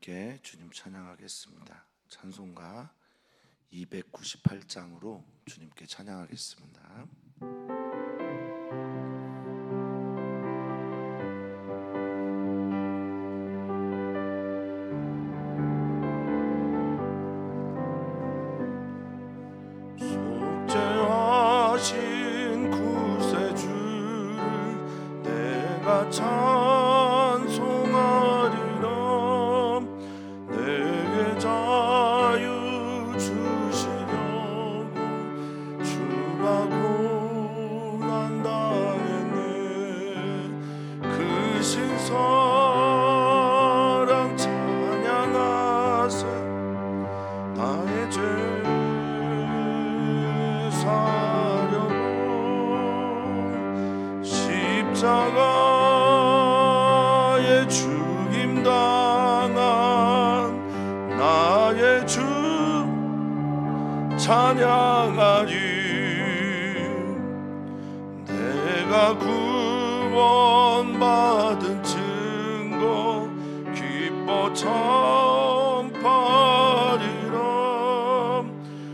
함께 주님 찬양하겠습니다. 찬송가 298장으로 주님께 찬양하겠습니다. 속죄하신 구세주를 내가 찬송하리라. 내게 자유 주시려고 주가 고난 당했네. 그 신사랑 찬양하세. 나의 죄 사려고 십자가에 죽임당한 나의 주 찬양하리. 내가 구원받은 증거 기뻐 전파리라.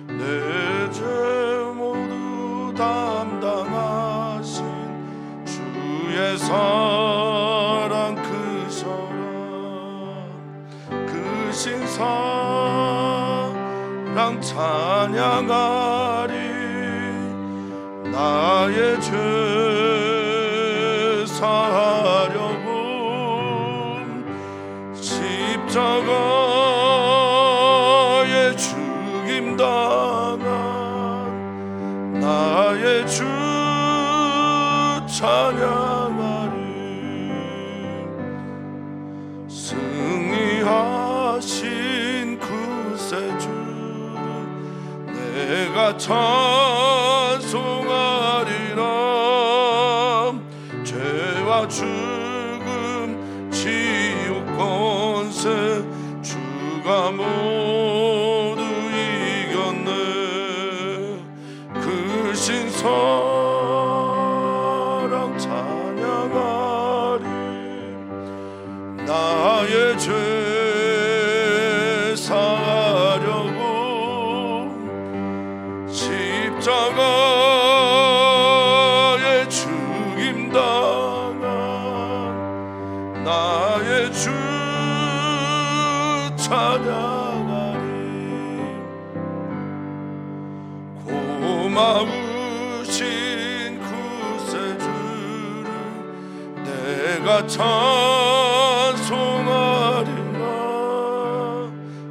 내 죄 모두 담당하신 주의 사랑 그 신사랑 찬양하리. 나의 죄 사하려고 십자가에 죽임당한 나의 주 찬양하리. 승리하신 구세주를 내가 찬송하리라. 죄와 죽음 지옥 권세 주가 모두 이겼네. 그 신사랑 찬양하리. 나의 죄 사하려고 십자가에 죽임당한 나의 주 찬양하리. 고마우신 구세주를 내가 찬송하리라.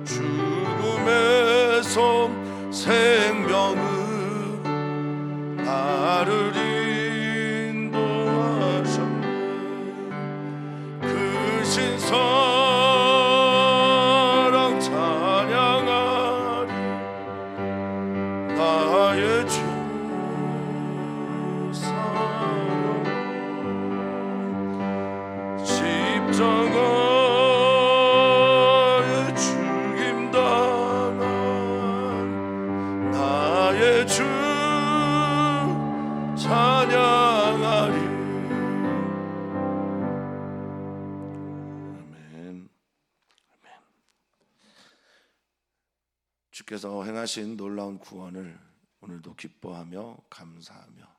죽음에서 생명을 나를 인도하셨네. 그 신사랑 찬양하리. 나의 주 사랑 십자가에 죽임당한 나의 주 찬양하리. 아멘. 주께서 행하신 놀라운 구원을 오늘도 기뻐하며 감사하며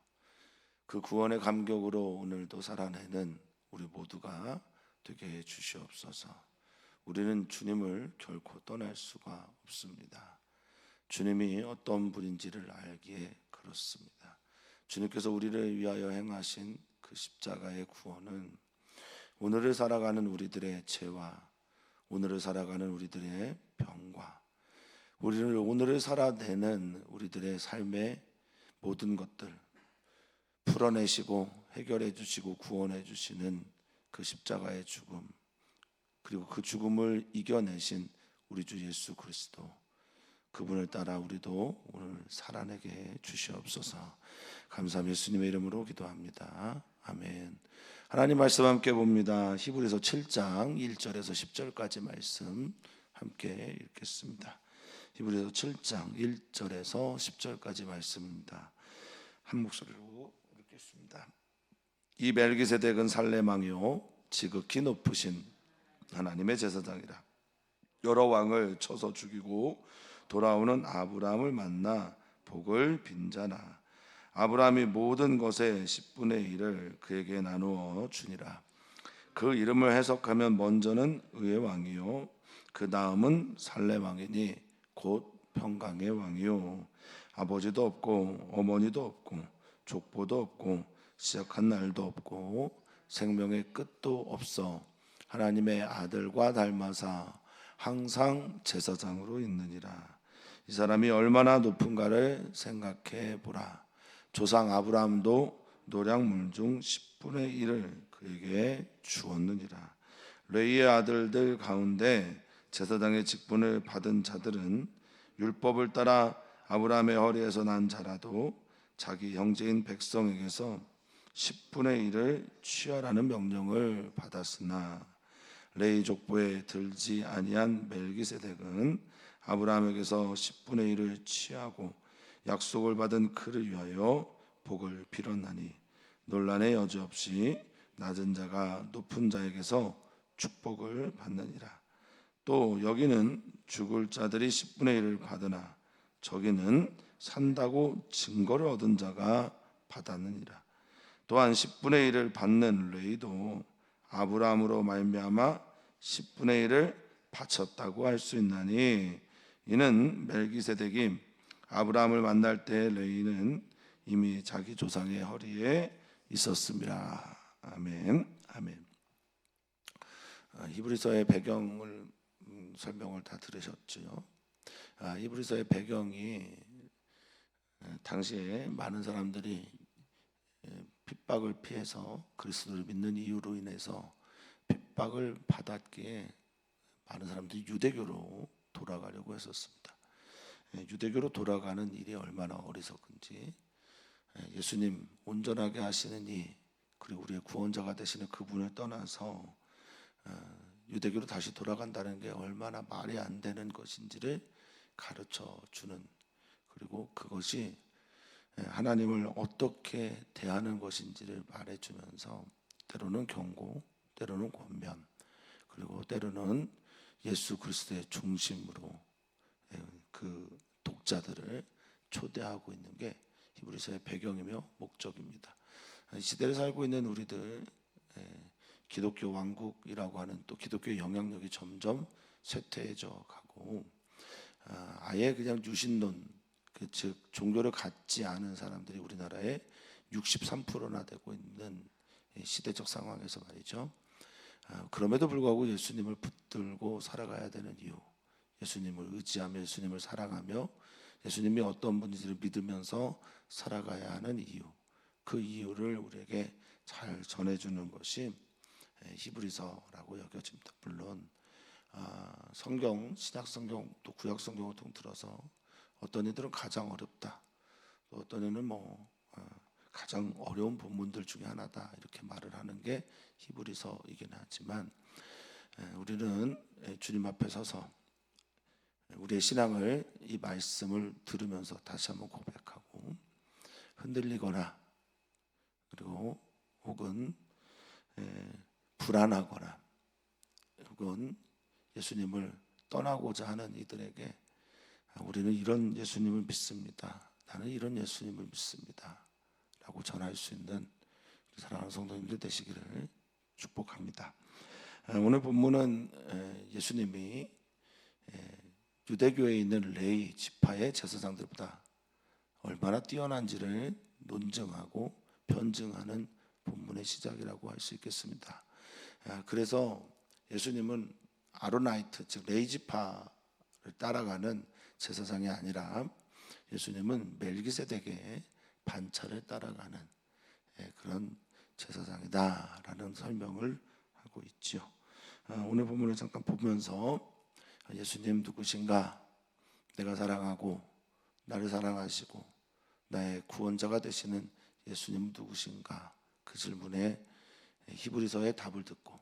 그 구원의 감격으로 오늘도 살아내는 우리 모두가 되게 해 주시옵소서. 우리는 주님을 결코 떠날 수가 없습니다. 주님이 어떤 분인지를 알기에 그렇습니다. 주님께서 우리를 위하여 행하신 그 십자가의 구원은 오늘을 살아가는 우리들의 죄와 오늘을 살아가는 우리들의 병과 오늘을 살아내는 우리들의 삶의 모든 것들 풀어내시고 해결해 주시고 구원해 주시는 그 십자가의 죽음, 그리고 그 죽음을 이겨내신 우리 주 예수 그리스도, 그분을 따라 우리도 오늘 살아내게 해 주시옵소서. 감사하며 예수님의 이름으로 기도합니다. 아멘. 하나님 말씀 함께 봅니다. 히브리서 7장 1절에서 10절까지 말씀 함께 읽겠습니다. 히브리서 7장 1절에서 10절까지 말씀입니다. 한 목소리로 읽겠습니다. 이 멜기세덱은 살렘 왕이요 지극히 높으신 하나님의 제사장이라. 여러 왕을 쳐서 죽이고 돌아오는 아브라함을 만나 복을 빈자나 아브라함이 모든 것의 10분의 1을 그에게 나누어 주니라. 그 이름을 해석하면 먼저는 의의 왕이요 그 다음은 살레 왕이니 곧 평강의 왕이요 아버지도 없고 어머니도 없고 족보도 없고 시작한 날도 없고 생명의 끝도 없어 하나님의 아들과 닮아사 항상 제사장으로 있느니라. 이 사람이 얼마나 높은가를 생각해 보라. 조상 아브라함도 노량물 중 10분의 1을 그에게 주었느니라. 레위의 아들들 가운데 제사장의 직분을 받은 자들은 율법을 따라 아브라함의 허리에서 난 자라도 자기 형제인 백성에게서 10분의 1을 취하라는 명령을 받았으나 레위 족보에 들지 아니한 멜기세덱은 아브라함에게서 10분의 1을 취하고 약속을 받은 그를 위하여 복을 빌었나니 논란의 여지 없이 낮은 자가 높은 자에게서 축복을 받느니라. 또 여기는 죽을 자들이 10분의 1을 받으나 저기는 산다고 증거를 얻은 자가 받았느니라. 또한 10분의 1을 받는 레위도 아브라함으로 말미암아 10분의 1을 바쳤다고 할 수 있나니 이는 멜기세덱이 아브라함을 만날 때 레위는 이미 자기 조상의 허리에 있었습니다. 아멘. 아멘. 히브리서의 배경을 설명을 다 들으셨죠. 히브리서의 배경이 당시에 많은 사람들이 핍박을 피해서 그리스도를 믿는 이유로 인해서 핍박을 받았기에 많은 사람들이 유대교로 돌아가려고 했었습니다. 유대교로 돌아가는 일이 얼마나 어리석은지 예수님 온전하게 하시는 이 그리고 우리의 구원자가 되시는 그분을 떠나서 유대교로 다시 돌아간다는 게 얼마나 말이 안 되는 것인지를 가르쳐 주는, 그리고 그것이 하나님을 어떻게 대하는 것인지를 말해주면서 때로는 경고, 때로는 권면, 그리고 때로는 예수 그리스도의 중심으로 그 독자들을 초대하고 있는 게 히브리서의 배경이며 목적입니다. 이 시대를 살고 있는 우리들, 기독교 왕국이라고 하는 또 기독교의 영향력이 점점 쇠퇴해져 가고 아예 그냥 유신론, 즉 종교를 갖지 않은 사람들이 우리나라에 63%나 되고 있는 시대적 상황에서 말이죠. 그럼에도 불구하고 예수님을 붙들고 살아가야 되는 이유, 예수님을 의지하며 예수님을 사랑하며 예수님이 어떤 분인지를 믿으면서 살아가야 하는 이유, 그 이유를 우리에게 잘 전해주는 것이 히브리서라고 여겨집니다. 물론 성경, 신약 성경 또 구약 성경을 통틀어서 어떤 이들은 가장 어렵다, 또 어떤 이는 가장 어려운 본문들 중에 하나다 이렇게 말을 하는 게 히브리서이긴 하지만 우리는 주님 앞에 서서 우리의 신앙을 이 말씀을 들으면서 다시 한번 고백하고 흔들리거나 그리고 혹은 불안하거나 혹은 예수님을 떠나고자 하는 이들에게 우리는 이런 예수님을 믿습니다, 나는 이런 예수님을 믿습니다 라고 전할 수 있는 사랑하는 성도님들 되시기를 축복합니다. 오늘 본문은 예수님이 유대교에 있는 레위 지파의 제사장들보다 얼마나 뛰어난지를 논증하고 변증하는 본문의 시작이라고 할 수 있겠습니다. 그래서 예수님은 아로나이트, 즉 레위 지파를 따라가는 제사장이 아니라 예수님은 멜기세덱의 반차를 따라가는 그런 제사장이다라는 설명을 하고 있죠. 오늘 본문을 잠깐 보면서 예수님 누구신가, 내가 사랑하고 나를 사랑하시고 나의 구원자가 되시는 예수님 누구신가, 그 질문에 히브리서의 답을 듣고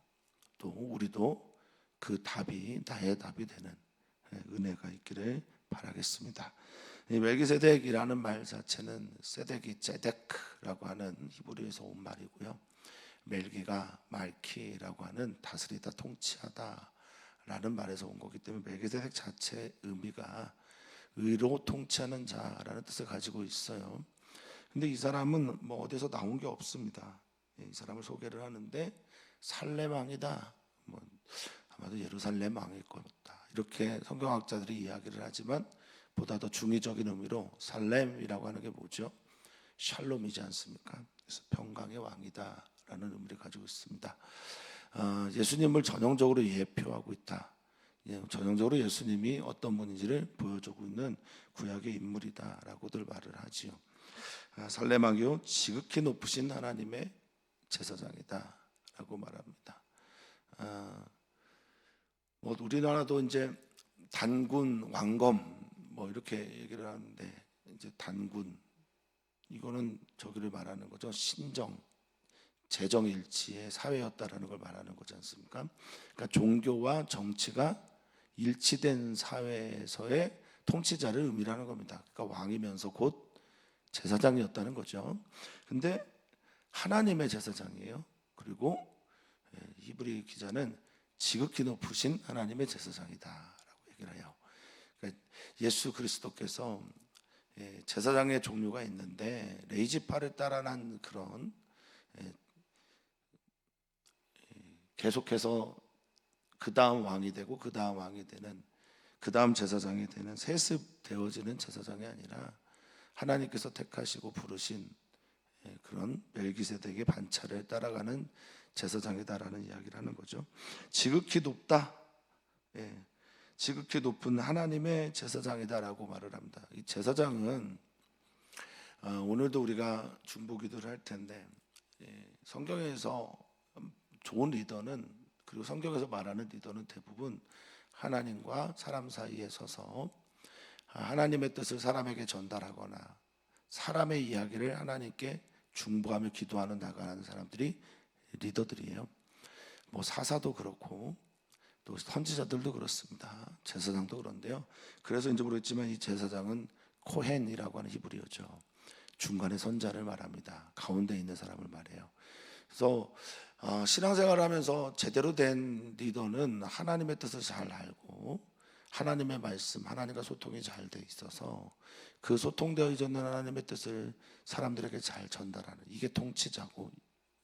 또 우리도 그 답이 나의 답이 되는 은혜가 있기를 바라겠습니다. 이 멜기세덱이라는 말 자체는 세덱이 제데크라고 하는 히브리에서 온 말이고요. 멜기가 말키라고 하는 다스리다, 통치하다라는 자라는 말에서 온 거기 때문에 멜기세덱 자체의 의미가 의로 통치하는 자라는 뜻을 가지고 있어요. 근데 이 사람은 뭐 어디서 나온 게 없습니다. 이 사람을 소개를 하는데 살렘 왕이다. 뭐 아마도 예루살렘 왕일 것이다. 이렇게 성경학자들이 이야기를 하지만 보다 더 중의적인 의미로 살렘이라고 하는 게 뭐죠? 샬롬이지 않습니까? 그래서 평강의 왕이다라는 의미를 가지고 있습니다. 예수님을 전형적으로 예표하고 있다. 전형적으로 예수님이 어떤 분인지를 보여주고 있는 구약의 인물이다라고들 말을 하지요. 살렘 왕이요 지극히 높으신 하나님의 제사장이다라고 말합니다. 뭐 우리나라도 이제 단군, 왕검 뭐 이렇게 얘기를 하는데 이제 단군 이거는 저기를 말하는 거죠. 신정, 재정일치의 사회였다라는 걸 말하는 거지 않습니까? 그러니까 종교와 정치가 일치된 사회에서의 통치자를 의미하는 겁니다. 그러니까 왕이면서 곧 제사장이었다는 거죠. 근데 하나님의 제사장이에요. 그리고 히브리 기자는 지극히 높으신 하나님의 제사장이다라고 얘기를 해요. 그러니까 예수 그리스도께서 제사장의 종류가 있는데 레이지파를 따라난 그런 계속해서 그 다음 왕이 되고 그 다음 왕이 되는 그 다음 제사장이 되는 세습되어지는 제사장이 아니라 하나님께서 택하시고 부르신 그런 멜기세덱의 반차를 따라가는 제사장이다라는 이야기를 하는 거죠. 지극히 높다. 지극히 높은 하나님의 제사장이다라고 말을 합니다. 이 제사장은 오늘도 우리가 중보기도를 할 텐데 성경에서 좋은 리더는 그리고 성경에서 말하는 리더는 대부분 하나님과 사람 사이에 서서 하나님의 뜻을 사람에게 전달하거나 사람의 이야기를 하나님께 중보하며 기도하는 나가는 사람들이 리더들이에요. 뭐 사사도 그렇고 또 선지자들도 그렇습니다. 제사장도 그런데요. 그래서 이제 모르겠지만 이 제사장은 코헨이라고 하는 히브리어죠. 중간에 선자를 말합니다. 가운데 있는 사람을 말해요. 그래서 신앙생활을 하면서 제대로 된 리더는 하나님의 뜻을 잘 알고 하나님의 말씀, 하나님과 소통이 잘 돼 있어서 그 소통되어 있는 하나님의 뜻을 사람들에게 잘 전달하는 이게 통치자고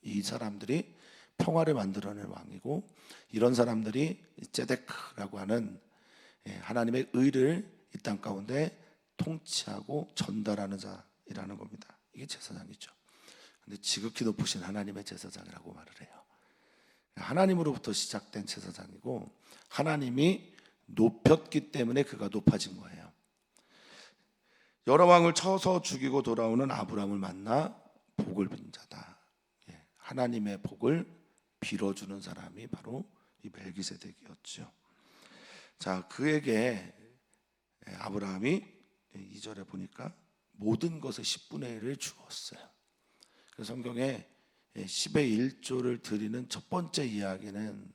이 사람들이 평화를 만들어낸 왕이고 이런 사람들이 제데크라고 하는 하나님의 의를 이 땅 가운데 통치하고 전달하는 자이라는 겁니다. 이게 제사장이죠. 근데 지극히 높으신 하나님의 제사장이라고 말을 해요. 하나님으로부터 시작된 제사장이고 하나님이 높였기 때문에 그가 높아진 거예요. 여러 왕을 쳐서 죽이고 돌아오는 아브라함을 만나 복을 빈 자다. 하나님의 복을 빌어주는 사람이 바로 이 멜기세덱이었죠. 자, 그에게 아브라함이 2절에 보니까 모든 것의 10분의 1을 주었어요. 그래서 성경에 10의 1조를 드리는 첫 번째 이야기는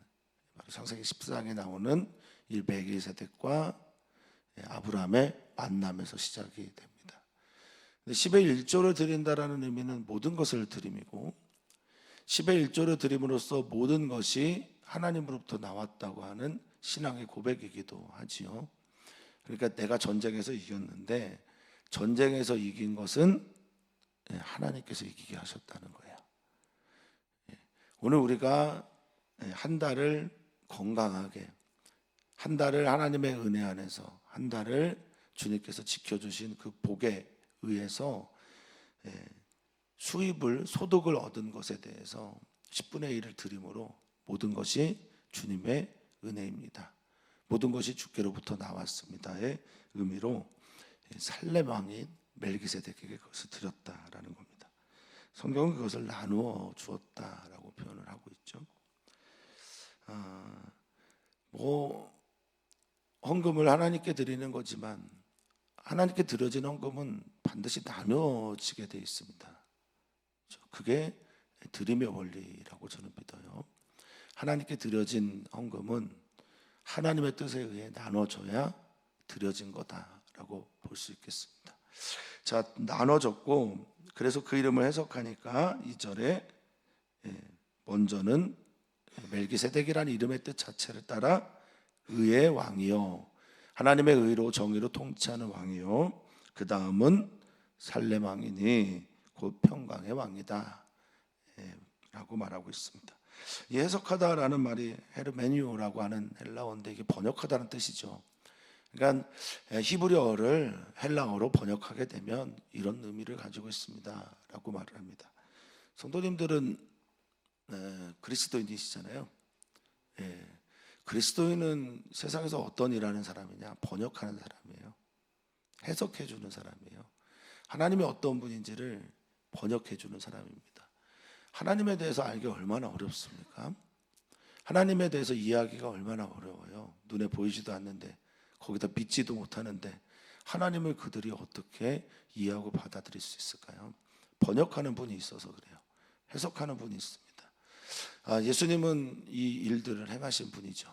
바로 창세기 14장에 나오는 이 멜기세덱과 아브라함의 만남에서 시작이 됩니다. 10의 1조를 드린다라는 의미는 모든 것을 드림이고 10의 1조를 드림으로써 모든 것이 하나님으로부터 나왔다고 하는 신앙의 고백이기도 하지요. 그러니까 내가 전쟁에서 이겼는데 전쟁에서 이긴 것은 하나님께서 이기게 하셨다는 거예요. 오늘 우리가 한 달을 건강하게 한 달을 하나님의 은혜 안에서 한 달을 주님께서 지켜주신 그 복에 의해서 수입을 소득을 얻은 것에 대해서 10분의 1을 드림으로 모든 것이 주님의 은혜입니다. 모든 것이 주께로부터 나왔습니다의 의미로 살렘 왕인 멜기세덱에게 그것을 드렸다라는 겁니다. 성경은 그것을 나누어 주었다라고 표현을 하고 있죠. 헌금을 하나님께 드리는 거지만 하나님께 드려진 헌금은 반드시 나누어지게 되어 있습니다. 그게 드림의 원리라고 저는 믿어요. 하나님께 드려진 헌금은 하나님의 뜻에 의해 나눠져야 드려진 거다라고 볼 수 있겠습니다. 자, 나눠졌고 그래서 그 이름을 해석하니까 2절에 먼저는 멜기세덱이라는 이름의 뜻 자체를 따라 의의 왕이요, 하나님의 의로 정의로 통치하는 왕이요, 그 다음은 살렘 왕이니 곧 평강의 왕이다 라고 말하고 있습니다. 이 해석하다라는 말이 헤르메니오라고 하는 헬라어인데 이게 번역하다는 뜻이죠. 그러니까 히브리어를 헬라어로 번역하게 되면 이런 의미를 가지고 있습니다 라고 말을 합니다. 성도님들은 그리스도인이시잖아요. 그리스도인은 세상에서 어떤 일하는 사람이냐? 번역하는 사람이에요. 해석해 주는 사람이에요. 하나님이 어떤 분인지를 번역해 주는 사람입니다. 하나님에 대해서 알기 얼마나 어렵습니까? 하나님에 대해서 이해하기가 얼마나 어려워요. 눈에 보이지도 않는데, 거기다 믿지도 못하는데 하나님을 그들이 어떻게 이해하고 받아들일 수 있을까요? 번역하는 분이 있어서 그래요. 해석하는 분이 있습니다. 예수님은 이 일들을 행하신 분이죠.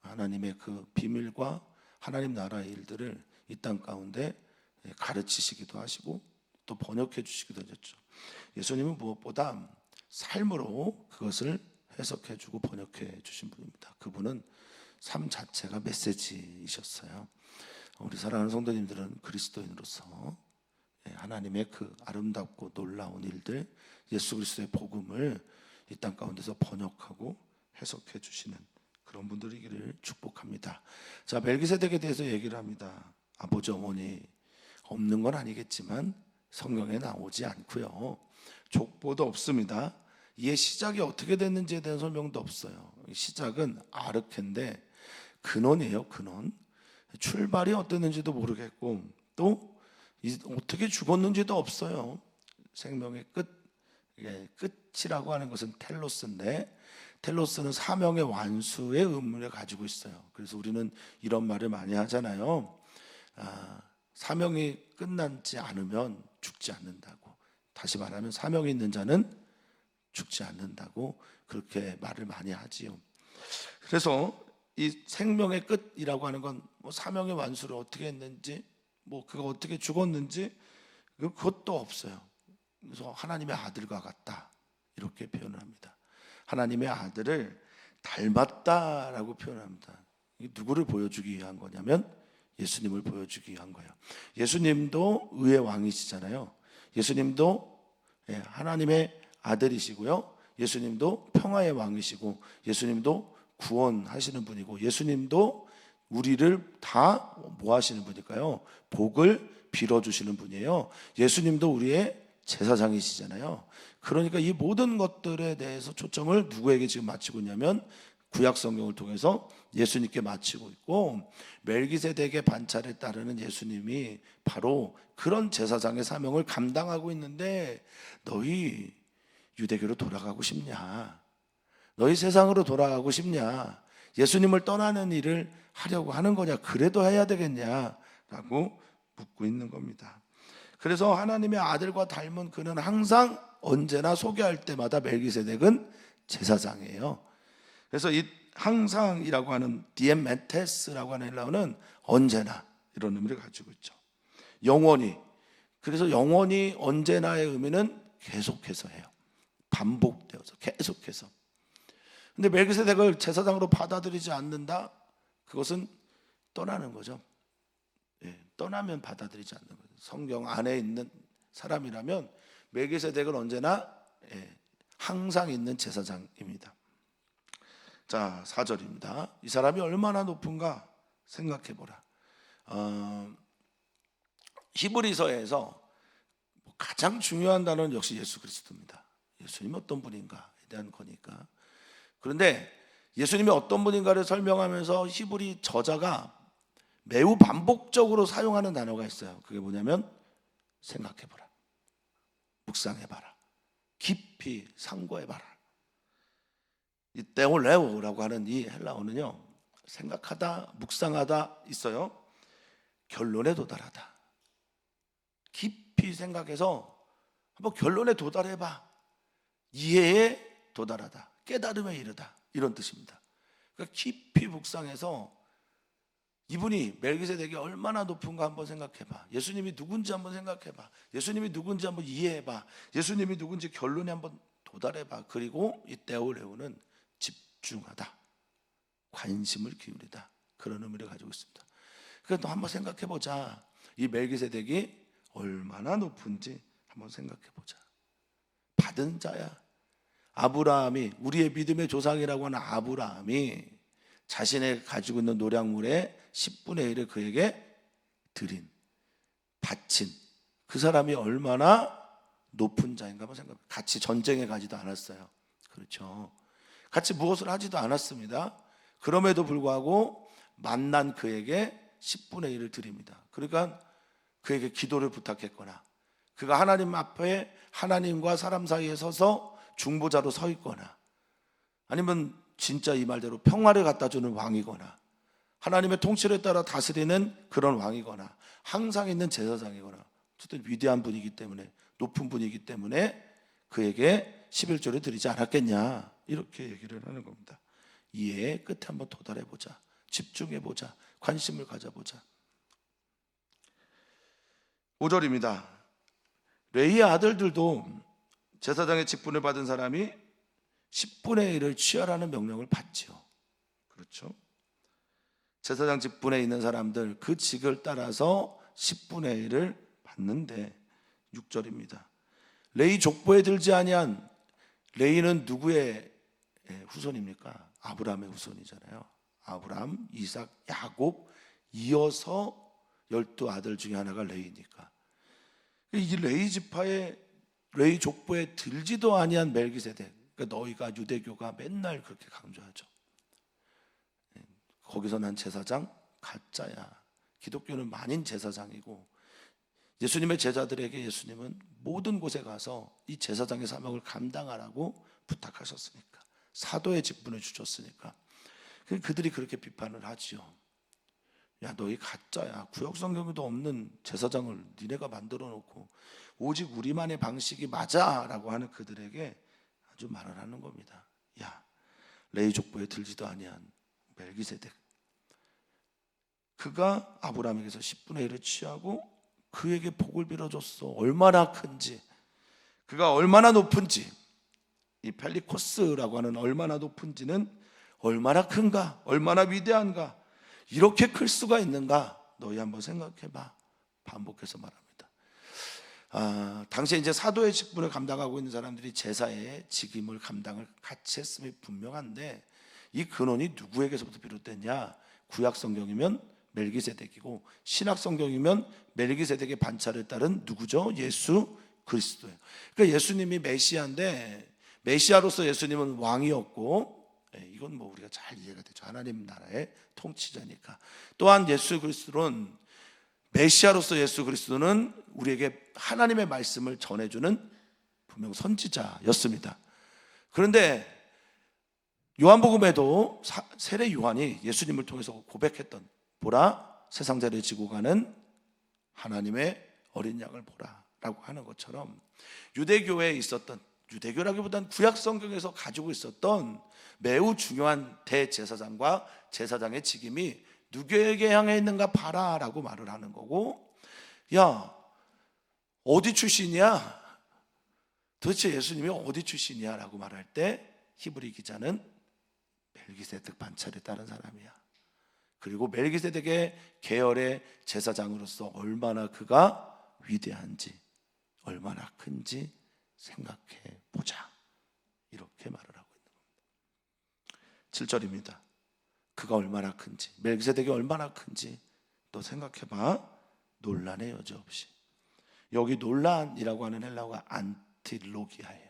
하나님의 그 비밀과 하나님 나라의 일들을 이 땅 가운데 가르치시기도 하시고 또 번역해 주시기도 하셨죠. 예수님은 무엇보다 삶으로 그것을 해석해 주고 번역해 주신 분입니다. 그분은 삶 자체가 메시지이셨어요. 우리 사랑하는 성도님들은 그리스도인으로서 하나님의 그 아름답고 놀라운 일들, 예수 그리스도의 복음을 이 땅 가운데서 번역하고 해석해 주시는 그런 분들이기를 축복합니다. 자, 멜기세덱에 대해서 얘기를 합니다. 아버지 어머니 없는 건 아니겠지만 성경에 나오지 않고요, 족보도 없습니다. 이의 시작이 어떻게 됐는지에 대한 설명도 없어요. 시작은 아르케인데 근원이에요. 근원. 출발이 어땠는지도 모르겠고 또 어떻게 죽었는지도 없어요. 생명의 끝이라고 하는 것은 텔로스인데, 텔로스는 사명의 완수의 의미를 가지고 있어요. 그래서 우리는 이런 말을 많이 하잖아요. 사명이 끝나지 않으면 죽지 않는다고. 다시 말하면 사명이 있는 자는 죽지 않는다고 그렇게 말을 많이 하지요. 그래서 이 생명의 끝이라고 하는 건 뭐 사명의 완수를 어떻게 했는지, 뭐 그가 어떻게 죽었는지 그것도 없어요. 그래서 하나님의 아들과 같다 이렇게 표현을 합니다. 하나님의 아들을 닮았다라고 표현합니다. 이게 누구를 보여주기 위한 거냐면 예수님을 보여주기 위한 거예요. 예수님도 의의 왕이시잖아요. 예수님도 하나님의 아들이시고요, 예수님도 평화의 왕이시고, 예수님도 구원하시는 분이고, 예수님도 우리를 다 뭐 하시는 분일까요? 복을 빌어주시는 분이에요. 예수님도 우리의 제사장이시잖아요. 그러니까 이 모든 것들에 대해서 초점을 누구에게 지금 맞추고 있냐면 구약 성경을 통해서 예수님께 맞추고 있고, 멜기세덱의 반차를 따르는 예수님이 바로 그런 제사장의 사명을 감당하고 있는데, 너희 유대교로 돌아가고 싶냐? 너희 세상으로 돌아가고 싶냐? 예수님을 떠나는 일을 하려고 하는 거냐? 그래도 해야 되겠냐? 라고 묻고 있는 겁니다. 그래서 하나님의 아들과 닮은 그는 항상 언제나 소개할 때마다 멜기세덱은 제사장이에요. 그래서 이 항상이라고 하는 디엠멘테스라고 하는 헬라어는 언제나 이런 의미를 가지고 있죠. 영원히. 그래서 영원히 언제나의 의미는 계속해서 해요. 반복되어서 계속해서. 근데 멜기세덱을 제사장으로 받아들이지 않는다? 그것은 떠나는 거죠. 떠나면 받아들이지 않는 거죠. 성경 안에 있는 사람이라면 멜기세덱은 언제나 항상 있는 제사장입니다. 자, 4절입니다. 이 사람이 얼마나 높은가 생각해보라. 히브리서에서 가장 중요한 단어는 역시 예수 그리스도입니다. 예수님이 어떤 분인가에 대한 거니까. 그런데 예수님이 어떤 분인가를 설명하면서 히브리 저자가 매우 반복적으로 사용하는 단어가 있어요. 그게 뭐냐면 생각해보라, 묵상해봐라, 깊이 상고해봐라. 이 테올레오라고 하는 이 헬라어는요, 생각하다, 묵상하다 있어요. 결론에 도달하다. 깊이 생각해서 한번 결론에 도달해봐. 이해에 도달하다, 깨달음에 이르다, 이런 뜻입니다. 그러니까 깊이 묵상해서 이분이 멜기세덱이 얼마나 높은가 한번 생각해봐. 예수님이 누군지 한번 생각해봐. 예수님이 누군지 한번 이해해봐. 예수님이 누군지 결론에 한번 도달해봐. 그리고 이 테올레오는 집중하다, 관심을 기울이다, 그런 의미를 가지고 있습니다. 그래서 한번 생각해 보자. 이 멜기세덱이 얼마나 높은지 한번 생각해 보자. 받은 자야. 아브라함이, 우리의 믿음의 조상이라고 하는 아브라함이 자신의 가지고 있는 노량물의 10분의 1을 그에게 드린, 바친 그 사람이 얼마나 높은 자인가 한번 생각해. 같이 전쟁에 가지도 않았어요. 그렇죠. 같이 무엇을 하지도 않았습니다. 그럼에도 불구하고 만난 그에게 10분의 1을 드립니다. 그러니까 그에게 기도를 부탁했거나, 그가 하나님 앞에 하나님과 사람 사이에 서서 중보자로 서 있거나, 아니면 진짜 이 말대로 평화를 갖다 주는 왕이거나, 하나님의 통치를 따라 다스리는 그런 왕이거나, 항상 있는 제사장이거나, 어쨌든 위대한 분이기 때문에, 높은 분이기 때문에 그에게 11조를 드리지 않았겠냐, 이렇게 얘기를 하는 겁니다. 이해의 끝에 한번 도달해보자, 집중해보자, 관심을 가져보자. 5절입니다. 레위의 아들들도 제사장의 직분을 받은 사람이 10분의 1을 취하라는 명령을 받지요. 그렇죠? 제사장 직분에 있는 사람들, 그 직을 따라서 10분의 1을 받는데, 6절입니다. 레위 족보에 들지 아니한, 레위는 누구의 후손입니까? 아브라함의 후손이잖아요. 아브라함, 이삭, 야곱, 이어서 12아들 중에 하나가 레위니까. 이 레위 지파의, 레위 족보에 들지도 아니한 멜기세덱, 그러니까 너희가, 유대교가 맨날 그렇게 강조하죠. 거기서 난 제사장 가짜야. 기독교는 만인 제사장이고, 예수님의 제자들에게 예수님은 모든 곳에 가서 이 제사장의 사명을 감당하라고 부탁하셨으니까, 사도의 직분을 주셨으니까 그들이 그렇게 비판을 하지요. 야, 너희 가짜야. 구약 성경에도 없는 제사장을 니네가 만들어 놓고 오직 우리만의 방식이 맞아라고 하는 그들에게 아주 말을 하는 겁니다. 야, 레위 족보에 들지도 아니한 멜기세덱, 그가 아브라함에게서 10분의 1을 취하고 그에게 복을 빌어줬어. 얼마나 큰지, 그가 얼마나 높은지, 이 펠리코스라고 하는 얼마나 높은지는 얼마나 큰가, 얼마나 위대한가, 이렇게 클 수가 있는가, 너희 한번 생각해봐. 반복해서 말합니다. 당시에 이제 사도의 직분을 감당하고 있는 사람들이 제사의 직임을 감당을 같이 했음이 분명한데, 이 근원이 누구에게서부터 비롯됐냐? 구약 성경이면 멜기세덱이고, 신약 성경이면 멜기세덱의 반차를 따른 누구죠? 예수 그리스도예요. 그러니까 예수님이 메시아인데, 메시아로서 예수님은 왕이었고, 이건 뭐 우리가 잘 이해가 되죠. 하나님 나라의 통치자니까. 또한 예수 그리스도는, 메시아로서 예수 그리스도는 우리에게 하나님의 말씀을 전해주는 분명 선지자였습니다. 그런데 요한복음에도 세례 요한이 예수님을 통해서 고백했던, 보라, 세상자를 지고 가는 하나님의 어린 양을 보라 라고 하는 것처럼, 유대교에 있었던, 유대교라기보다는 구약 성경에서 가지고 있었던 매우 중요한 대제사장과 제사장의 직임이 누구에게 향해 있는가 봐라 라고 말을 하는 거고, 야, 어디 출신이야? 도대체 예수님이 어디 출신이야? 라고 말할 때 히브리 기자는 멜기세덱 반차를 따른 사람이야. 그리고 멜기세덱의 계열의 제사장으로서 얼마나 그가 위대한지, 얼마나 큰지 생각해 보자, 이렇게 말을 하고 있는 겁니다. 7절입니다. 그가 얼마나 큰지, 멜기세덱이 얼마나 큰지 또 생각해봐. 논란의 여지 없이. 여기 논란이라고 하는 헬라어가 안티로기아예요.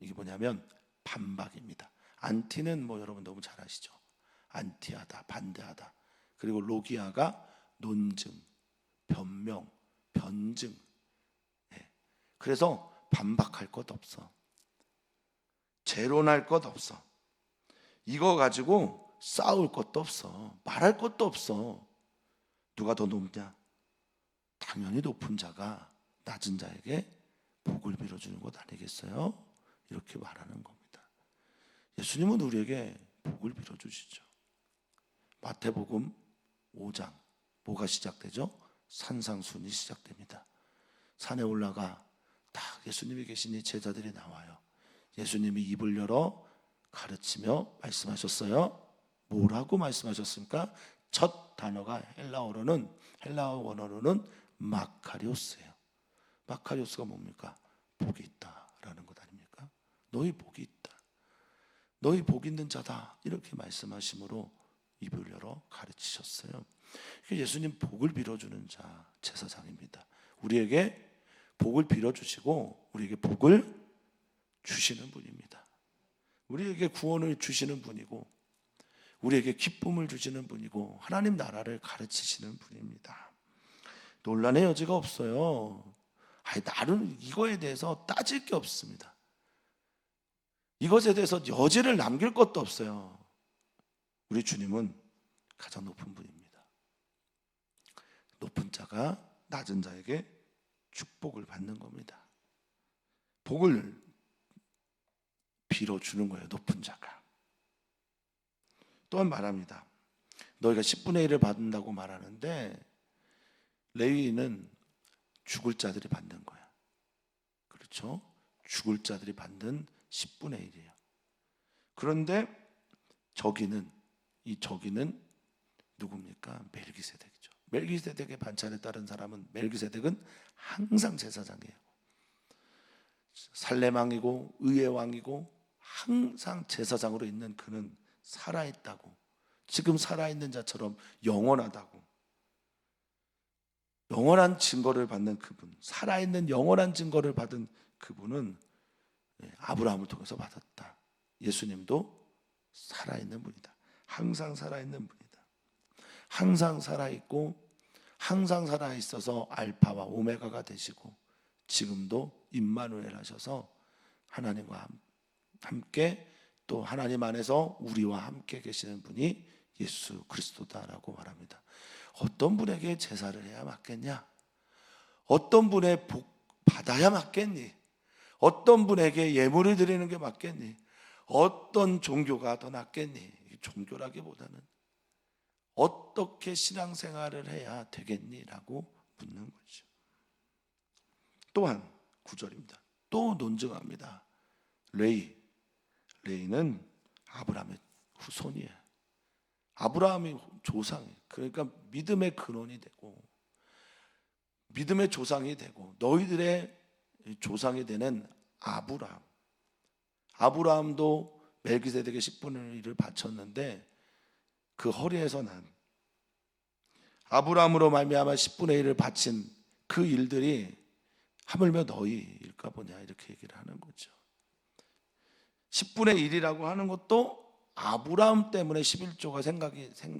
이게 뭐냐면 반박입니다. 안티는 뭐 여러분 너무 잘 아시죠? 안티하다, 반대하다. 그리고 로기아가 논증, 변명, 변증. 그래서 반박할 것 없어, 재론할 것 없어, 이거 가지고 싸울 것도 없어, 말할 것도 없어. 누가 더 높냐? 당연히 높은 자가 낮은 자에게 복을 빌어주는 것 아니겠어요? 이렇게 말하는 겁니다. 예수님은 우리에게 복을 빌어주시죠. 마태복음 5장 뭐가 시작되죠? 산상순이 시작됩니다. 산에 올라가 딱 예수님이 계시니 제자들이 나와요. 예수님이 입을 열어 가르치며 말씀하셨어요. 뭐라고 말씀하셨습니까? 첫 단어가 헬라어 원어로는 마카리오스예요. 마카리오스가 뭡니까? 복이 있다라는 것 아닙니까? 너희 복이 있다. 너희 복 있는 자다. 이렇게 말씀하심으로 입을 열어 가르치셨어요. 예수님 복을 빌어주는 자, 제사장입니다. 우리에게 복을 빌어주시고 우리에게 복을 주시는 분입니다. 우리에게 구원을 주시는 분이고 우리에게 기쁨을 주시는 분이고 하나님 나라를 가르치시는 분입니다. 논란의 여지가 없어요. 나는 이거에 대해서 따질 게 없습니다. 이것에 대해서 여지를 남길 것도 없어요. 우리 주님은 가장 높은 분입니다. 높은 자가 낮은 자에게 축복을 받는 겁니다. 복을 빌어주는 거예요. 높은 자가. 또한 말합니다. 너희가 10분의 1을 받는다고 말하는데 레위인은 죽을 자들이 받는 거야. 그렇죠? 죽을 자들이 받는 10분의 1이에요. 그런데 이 저기는 누굽니까? 멜기세덱이죠. 멜기세덱의 반찬에 따른 사람은 멜기세덱은 항상 제사장이에요. 살렘 왕이고 의의 왕이고 항상 제사장으로 있는 그는 살아있다고, 지금 살아있는 자처럼 영원하다고, 영원한 증거를 받는 그분, 살아있는 영원한 증거를 받은 그분은 아브라함을 통해서 받았다. 예수님도 살아있는 분이다. 항상 살아있는 분이다. 항상 살아있고 항상 살아있어서 알파와 오메가가 되시고 지금도 임마누엘 하셔서 하나님과 함께 또 하나님 안에서 우리와 함께 계시는 분이 예수 그리스도다라고 말합니다. 어떤 분에게 제사를 해야 맞겠냐? 어떤 분의 복 받아야 맞겠니? 어떤 분에게 예물을 드리는 게 맞겠니? 어떤 종교가 더 낫겠니? 종교라기보다는 어떻게 신앙생활을 해야 되겠니? 라고 묻는 거죠. 또한 9절입니다. 또 논증합니다. 레이는 아브라함의 후손이에요. 아브라함이 조상이에요. 그러니까 믿음의 근원이 되고 믿음의 조상이 되고 너희들의 조상이 되는 아브라함도 멜기세덱의 10분의 1을 바쳤는데 그 허리에서 난 아브라함으로 말미암아 10분의 1을 바친 그 일들이 하물며 너희일까 보냐 이렇게 얘기를 하는 거죠. 10분의 1이라고 하는 것도 아브라함 때문에 11조가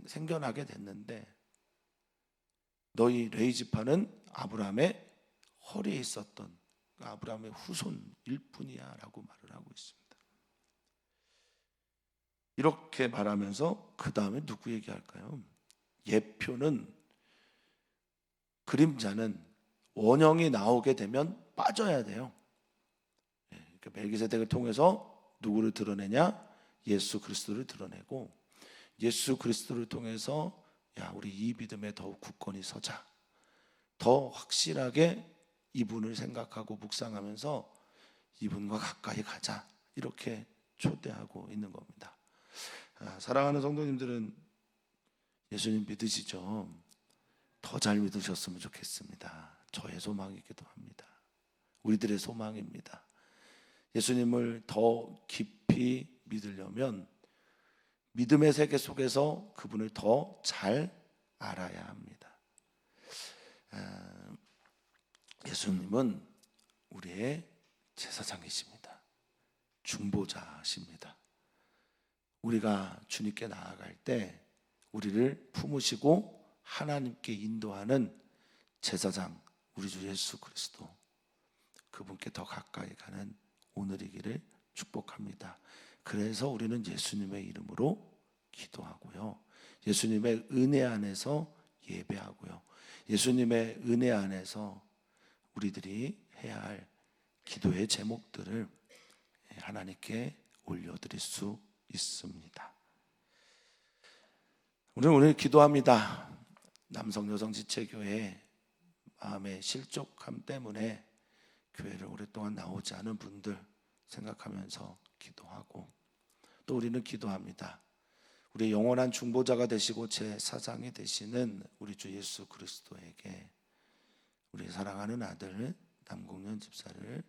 생겨나게 됐는데 너희 레위 지파는 아브라함의 허리에 있었던 아브라함의 후손일 뿐이야 라고 말을 하고 있습니다. 이렇게 말하면서 그 다음에 누구 얘기할까요? 예표는, 그림자는 원형이 나오게 되면 빠져야 돼요. 그러니까 멜기세덱을 통해서 누구를 드러내냐? 예수 그리스도를 드러내고 예수 그리스도를 통해서 우리 이 믿음에 더욱 굳건히 서자, 더 확실하게 이분을 생각하고 묵상하면서 이분과 가까이 가자, 이렇게 초대하고 있는 겁니다. 사랑하는 성도님들은 예수님 믿으시죠? 더 잘 믿으셨으면 좋겠습니다. 저의 소망이기도 합니다. 우리들의 소망입니다. 예수님을 더 깊이 믿으려면 믿음의 세계 속에서 그분을 더 잘 알아야 합니다. 예수님은 우리의 제사장이십니다. 중보자십니다. 우리가 주님께 나아갈 때 우리를 품으시고 하나님께 인도하는 제사장, 우리 주 예수 그리스도, 그분께 더 가까이 가는 오늘이기를 축복합니다. 그래서 우리는 예수님의 이름으로 기도하고요, 예수님의 은혜 안에서 예배하고요, 예수님의 은혜 안에서 우리들이 해야 할 기도의 제목들을 하나님께 올려드릴 수 있습니다. 우리는 오늘 기도합니다. 남성 여성 지체교회 마음의 실족함 때문에 교회를 오랫동안 나오지 않은 분들 생각하면서 기도하고, 또 우리는 기도합니다. 우리 영원한 중보자가 되시고 제사장이 되시는 우리 주 예수 그리스도에게 우리 사랑하는 아들 남궁년 집사를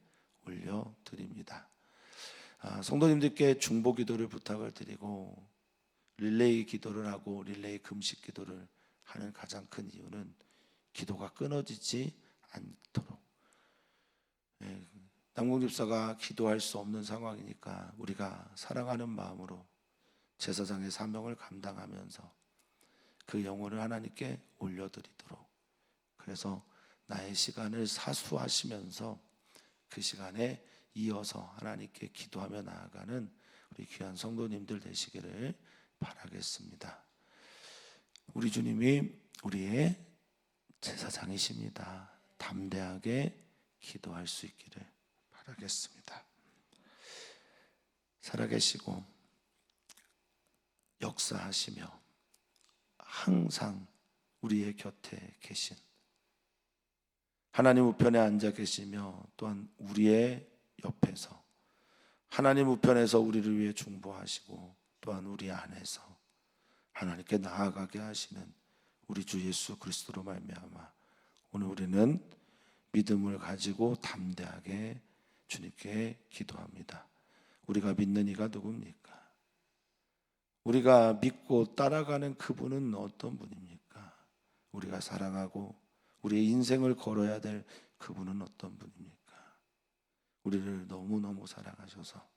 올려드립니다. 성도님들께 중보 기도를 부탁을 드리고 릴레이 기도를 하고 릴레이 금식 기도를 하는 가장 큰 이유는 기도가 끊어지지 않도록, 남궁 집사가 기도할 수 없는 상황이니까 우리가 사랑하는 마음으로 제사장의 사명을 감당하면서 그 영혼을 하나님께 올려드리도록, 그래서 나의 시간을 사수하시면서 그 시간에 이어서 하나님께 기도하며 나아가는 우리 귀한 성도님들 되시기를 바라겠습니다. 우리 주님이 우리의 제사장이십니다. 담대하게 기도할 수 있기를 바라겠습니다. 살아계시고 역사하시며 항상 우리의 곁에 계신 하나님 우편에 앉아 계시며 또한 우리의 옆에서 하나님 우편에서 우리를 위해 중보하시고 또한 우리 안에서 하나님께 나아가게 하시는 우리 주 예수 그리스도로 말미암아 오늘 우리는 믿음을 가지고 담대하게 주님께 기도합니다. 우리가 믿는 이가 누굽니까? 우리가 믿고 따라가는 그분은 어떤 분입니까? 우리가 사랑하고 우리의 인생을 걸어야 될 그분은 어떤 분입니까? 우리를 너무너무 사랑하셔서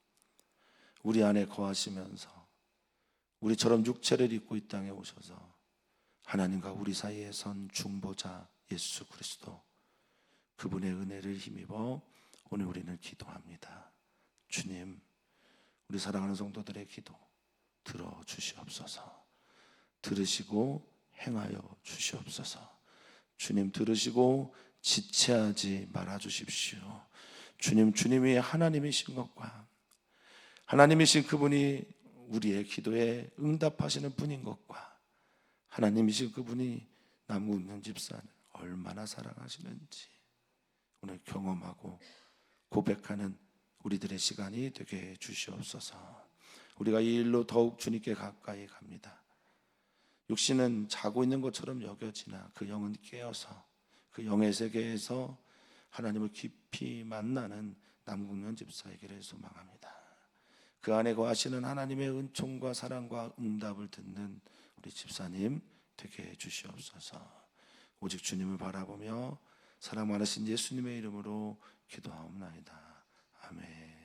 우리 안에 거하시면서 우리처럼 육체를 입고 이 땅에 오셔서 하나님과 우리 사이에 선 중보자 예수 그리스도, 그분의 은혜를 힘입어 오늘 우리는 기도합니다. 주님, 우리 사랑하는 성도들의 기도 들어주시옵소서. 들으시고 행하여 주시옵소서. 주님, 들으시고 지체하지 말아주십시오. 주님이 하나님이신 것과 하나님이신 그분이 우리의 기도에 응답하시는 분인 것과 하나님이신 그분이 남궁년 집사를 얼마나 사랑하시는지 오늘 경험하고 고백하는 우리들의 시간이 되게 해주시옵소서. 우리가 이 일로 더욱 주님께 가까이 갑니다. 육신은 자고 있는 것처럼 여겨지나 그 영은 깨어서 그 영의 세계에서 하나님을 깊이 만나는 남궁년 집사에게를 소망합니다. 그 안에 거하시는 하나님의 은총과 사랑과 응답을 듣는 우리 집사님 되게 해주시옵소서. 오직 주님을 바라보며 사랑 많으신 예수님의 이름으로 기도하옵나이다. 아멘.